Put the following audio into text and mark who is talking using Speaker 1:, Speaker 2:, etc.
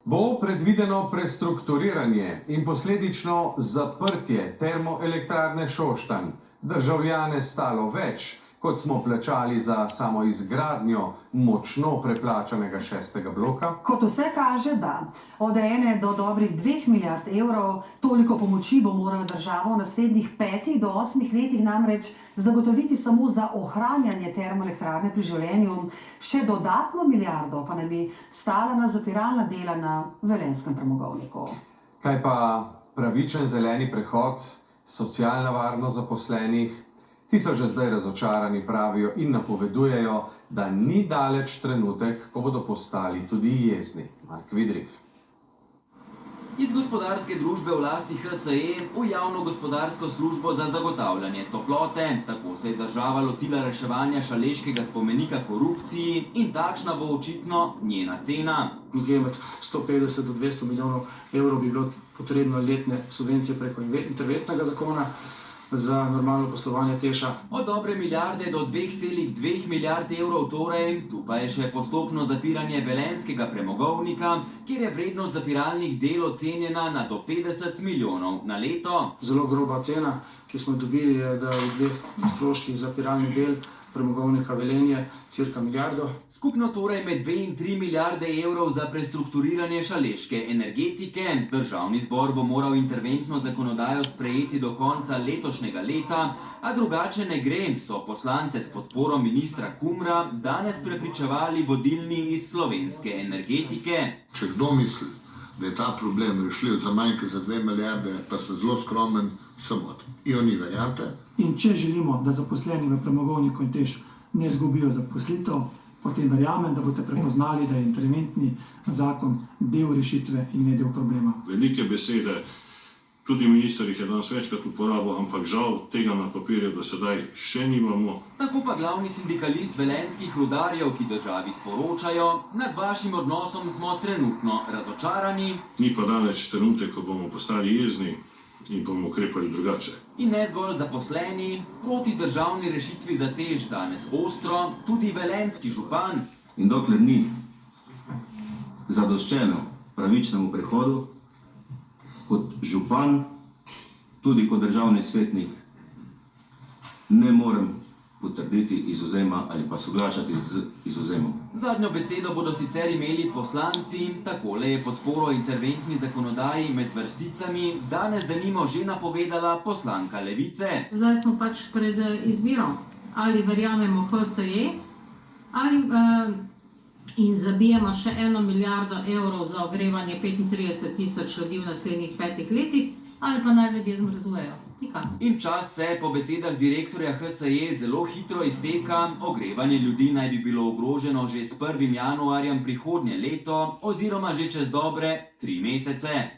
Speaker 1: Bo predvideno prestrukturiranje in posledično zaprtje termoelektrarne Šoštanj državljane stalo več, kot smo plačali za samo izgradnjo močno preplačanega 6. bloka?
Speaker 2: Kot vse kaže, da. Od 1 do dobrih 2 milijard evrov toliko pomoči bo morala država v naslednjih 5 do 8 letih namreč zagotoviti samo za ohranjanje termoelektrarne pri življenju, še dodatno milijardo pa naj bi stala na zapiralna dela na velenjskem premogovniku.
Speaker 1: Kaj pa pravičen zeleni prehod, socialna varnost zaposlenih? Ti so že zdaj razočarani, pravijo in napovedujejo, da ni daleč trenutek, ko bodo postali tudi jezni. Mark Vidrih.
Speaker 3: Iz gospodarske družbe v lasti HSE v javno gospodarsko službo za zagotavljanje toplote. Tako se je država lotila reševanja šaleškega spomenika korupciji in takšna bo očitno njena cena.
Speaker 4: Nekje med 150 do 200 milijonov evrov bi bilo potrebno letne subvencije preko interventnega zakona za normalno poslovanje TEŠ-a.
Speaker 3: Od dobre milijarde do 2,2 milijard evrov torej, tu pa je še postopno zapiranje velenjskega premogovnika, kjer je vrednost zapiralnih del ocenjena na do 50 milijonov na leto.
Speaker 4: Zelo groba cena, ki smo dobili, je, da v 2 stroških zapiralnih del premogovnika Velenje cirka milijardo.
Speaker 3: Skupno torej med 2 in 3 milijarde evrov za prestrukturiranje šaleške energetike. Državni zbor bo moral interventno zakonodajo sprejeti do konca letošnjega leta, a drugače ne gre, so poslance s podporo ministra Kumra danes prepričevali vodilni iz slovenske energetike.
Speaker 5: Če kdo misli, da je ta problem rešljiv za manj kot za 2 milijarde, pa se zelo skromen, samot. In oni verjamete.
Speaker 6: In če želimo, da zaposleni v premogovniku in TEŠ ne izgubijo zaposlitev, potem verjamem, da boste prepoznali, da je interventni zakon del rešitve in ne del problema.
Speaker 7: Velike besede, tudi minister jih je danes večkrat uporabil, ampak žal tega na papirju do sedaj še nimamo.
Speaker 3: Tako pa glavni sindikalist velenjskih rudarjev, ki državi sporočajo, nad vašim odnosom smo trenutno razočarani.
Speaker 7: Ni pa daleč trenutek, ko bomo postali jezni in bomo ukrepali drugače.
Speaker 3: In ne zgolj zaposleni, proti državni rešitvi za TEŠ danes ostro, tudi velenjski župan.
Speaker 8: In dokler ni zadoščeno pravičnemu prehodu, kot župan, tudi kot državni svetnik, ne morem potrditi izvzema ali pa soglašati z izvzemom.
Speaker 3: Zadnjo besedo bodo sicer imeli poslanci, takole je podporo interventni zakonodaji med vrsticami danes denimo že napovedala poslanka Levice.
Speaker 9: Zdaj smo pač pred izbiro, ali verjamemo HSE, ali in zabijemo še 1 milijardo evrov za ogrevanje 35 tisoč ljudi v naslednjih 5 letih, ali pa naj ljudje zmrzujejo.
Speaker 3: In čas se po besedah direktorja HSE zelo hitro izteka, ogrevanje ljudi naj bi bilo ogroženo že s 1. januarjem prihodnje leto oziroma že čez dobre 3 mesece.